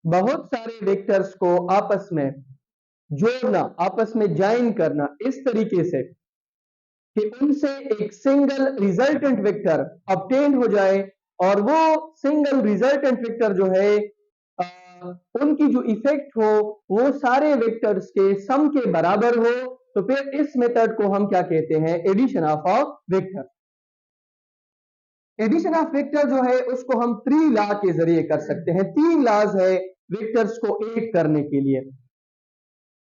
बहुत सारे वेक्टर्स को आपस में जोड़ना, आपस में ज्वाइन करना इस तरीके से कि उनसे एक सिंगल रिजल्टेंट वेक्टर ऑब्टेन हो जाए, और वो सिंगल रिजल्टेंट वेक्टर जो है उनकी जो इफेक्ट हो वो सारे वेक्टर्स के सम के बराबर हो, तो फिर इस मेथड को हम क्या कहते हैं? Addition of vector. Addition of vector जो है उसको हम 3 लॉ के जरिए कर सकते हैं। 3 लॉज है वेक्टर्स को ऐड करने के लिए,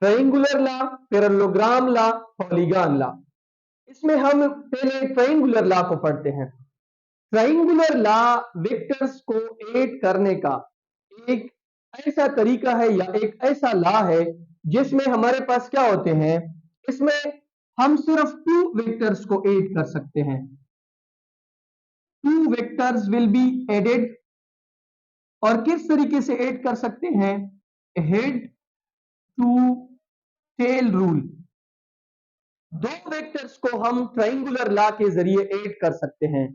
triangular law, parallelogram law, polygon law. इसमें हम पहले ट्रायंगुलर लॉ को पढ़ते हैं। ट्रायंगुलर लॉ वेक्टर्स को ऐड करने का एक ऐसा तरीका है या एक ऐसा लॉ है जिसमें हमारे पास क्या होते हैं, इसमें हम सिर्फ 2 वेक्टर्स को ऐड कर सकते हैं। 2 वेक्टर्स विल बी एडेड, और किस तरीके से ऐड कर सकते हैं? Head to tail rule. 2 vectors को हम ट्रायंगुलर लॉ के जरिए ऐड कर सकते हैं,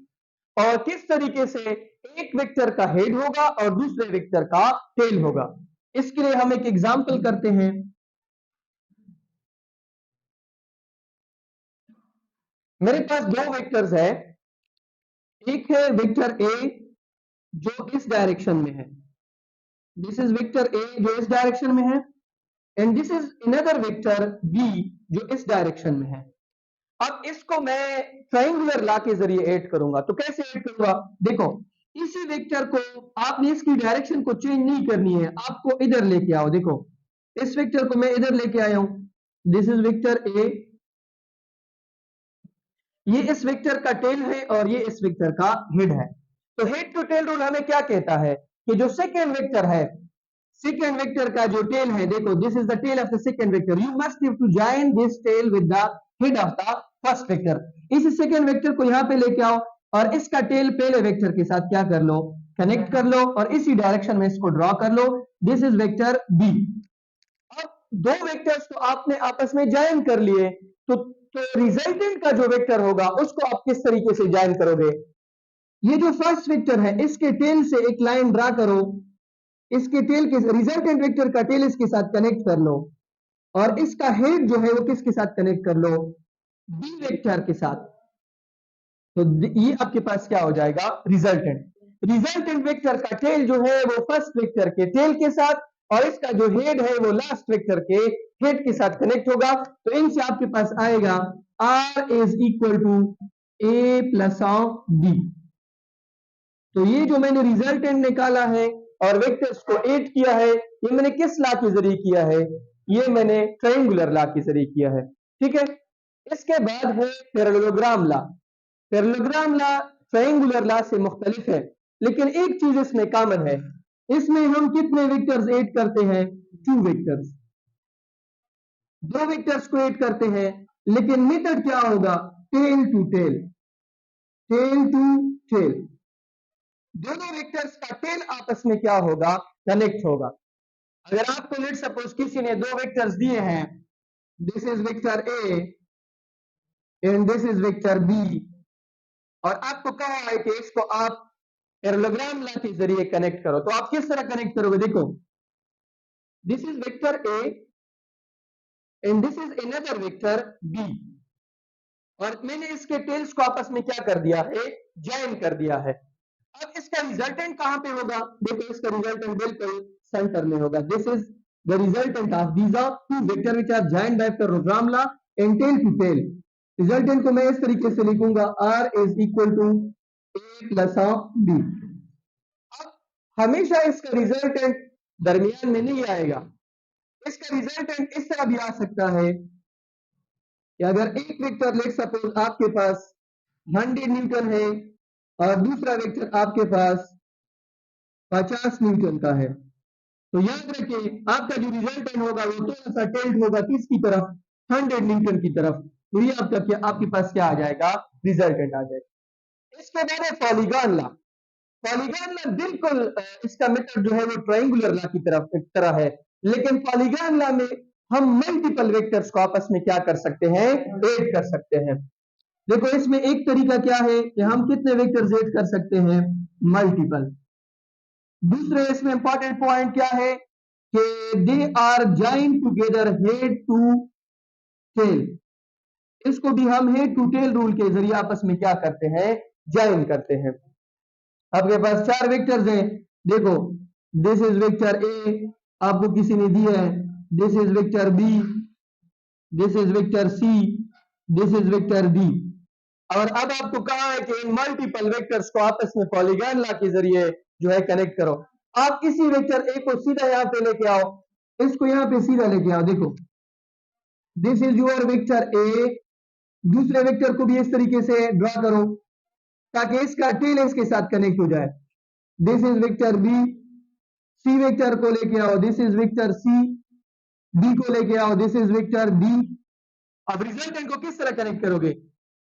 और किस तरीके से? एक वेक्टर का हेड होगा और दूसरे वेक्टर का टेल होगा। इसके लिए हम एक एग्जांपल करते हैं। मेरे पास 2 वेक्टर्स है, एक है वेक्टर ए जो इस डायरेक्शन में है, दिस इज वेक्टर ए जो इस डायरेक्शन में है, and this is another vector B जो इस डायरेक्शन में है। अब इसको मैं ट्रायंगुलर लॉ के जरिए ऐड करूंगा। तो कैसे ऐड करूंगा? देखो, इसी वेक्टर को आपने इसकी डायरेक्शन को चेंज नहीं करनी है, आपको इधर लेके आओ। देखो, इस वेक्टर को मैं इधर लेके आया हूं, दिस इज वेक्टर ए, ये इस वेक्टर का टेल है और ये इस वेक्टर का हेड है। तो हेड टू टेल रूल हमें क्या कहता है कि जो सेकेंड वेक्टर है, सेकेंड वेक्टर का जो टेल है, देखो this is the tail of the second vector, you must have to join this tail with the head of the first vector. इस सेकेंड वेक्टर को यहां पे लेके आओ और इसका टेल पहले वेक्टर के साथ क्या कर लो? कनेक्ट कर लो, और इसी डायरेक्शन में इसको ड्रॉ कर लो। This is vector B. अब 2 वेक्टर्स को आपने आपस में ज्वाइन कर लिए, तो रिजल्टेंट का जो वेक्टर होगा उसको आप किस तरीके से ज्वाइन करोगे? ये जो फर्स्ट वेक्टर है इसके टेल से एक लाइन ड्रा करो, इसके टेल के रिजल्टेंट वेक्टर का टेल इसके साथ कनेक्ट कर लो, और इसका हेड जो है वो किसके साथ कनेक्ट कर लो? बी वेक्टर के साथ। तो ये आपके पास क्या हो जाएगा? रिजल्टेंट। रिजल्टेंट वेक्टर का टेल जो है वो फर्स्ट वेक्टर के टेल के साथ, और इसका जो हेड है वो लास्ट वेक्टर के हेड के साथ कनेक्ट होगा। तो इनसे आपके पास आएगा R is equal to A plus of B। तो ये जो मैंने रिजल्टेंट निकाला है और वेक्टर्स को ऐड किया है, ये मैंने किस लॉ के जरिए किया है? ये मैंने ट्रायंगुलर लॉ के जरिए किया है। ठीक है, इसके बाद है parallelogram law. Parallelogram law triangular law से मुख्तलिफ है, लेकिन एक चीज इसमें कॉमन है, इसमें हम कितने वेक्टर्स ऐड करते हैं? 2 वेक्टर्स। 2 वेक्टर्स को ऐड करते हैं, लेकिन मेथड क्या होगा? Tail to tail, tail to tail. दोनों वेक्टर्स का टेल आपस में क्या होगा? कनेक्ट होगा। अगर आपको लेट सपोज किसी ने 2 वेक्टर्स दिए हैं, this is vector A and this is vector B, और आपको कहा है कि इसको आप पैरेललोग्राम लॉ के जरिए कनेक्ट करो, तो आप किस तरह कनेक्ट करोगे? देखो, this is vector A and this is another vector B, और मैंने इसके टेल्स को आपस में क्या कर दिया है? ज्वाइन कर दिया है। अब इसका रिजल्टेंट कहां पे होगा? देखो, इसका रिजल्टेंट बिल्कुल सेंटर में होगा। This is the resultant of these are 2 vector which are joined by parallelogram law and tail to tail. Resultant को मैं इस तरीके से लिखूंगा, R is equal to A plus of B। अब हमेशा इसका रिजल्टेंट दरमियान में नहीं आएगा, इसका रिजल्टेंट इस तरह भी आ सकता है कि अगर एक वेक्टर लेट सपोज आपके पास 100 न्यूटन है और दूसरा वेक्टर आपके पास 50 न्यूटन का है, तो याद रखें आपका जो रिजल्टेंट होगा वो थोड़ा सा टिल्ट होगा किसकी तरफ? 100 न्यूटन की तरफ। तो ये आपके पास क्या आ जाएगा? रिजल्टेंट आ जाएगा। इसके बाद है पॉलीगॉन लॉ। पॉलीगॉन लॉ बिल्कुल इसका मेथड जो है वो ट्रायंगुलर लॉ की तरह है, लेकिन पॉलीगॉन लॉ में हम मल्टीपल वेक्टर्स को आपस में क्या कर सकते हैं? ऐड कर सकते हैं। देखो, इसमें एक तरीका क्या है कि हम कितने वेक्टर्स ऐड कर सकते हैं? मल्टीपल। दूसरे इसमें इंपॉर्टेंट पॉइंट क्या है कि they are join together head to tail. इसको भी हम हेड टू टेल रूल के जरिए आपस में क्या करते हैं, ज्वाइन करते हैं। आपके पास 4 वेक्टर्स हैं, देखो दिस इज वेक्टर ए, आपको किसी ने दिया है, this is vector B, this is vector C, this is vector D. और अब आपको कहा है कि इन मल्टीपल वेक्टर्स को आपस में पॉलीगॉन लॉ के जरिए जो है कनेक्ट करो। आप इसी वेक्टर ए को सीधा यहां पे लेके आओ, इसको यहां पे सीधा लेके आओ, देखो this is your vector A, दूसरे वेक्टर को भी इस तरीके से ड्रा करो ताकि इसका टेल इसके साथ कनेक्ट हो जाए। This is vector B, C vector को लेके आओ, this is vector C, D को लेके आओ, दिस इज वेक्टर डी। अब रिजल्टेंट को किस तरह कनेक्ट करोगे,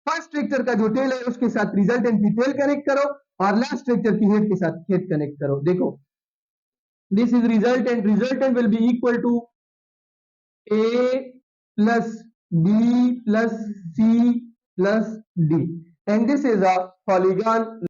फर्स्ट वेक्टर का जो टेल है उसके साथ रिजल्टेंट की टेल कनेक्ट करो और लास्ट वेक्टर की हेड के साथ हेड कनेक्ट करो। देखो this is resultant, resultant will be equal to A plus B plus C plus D and this is a polygon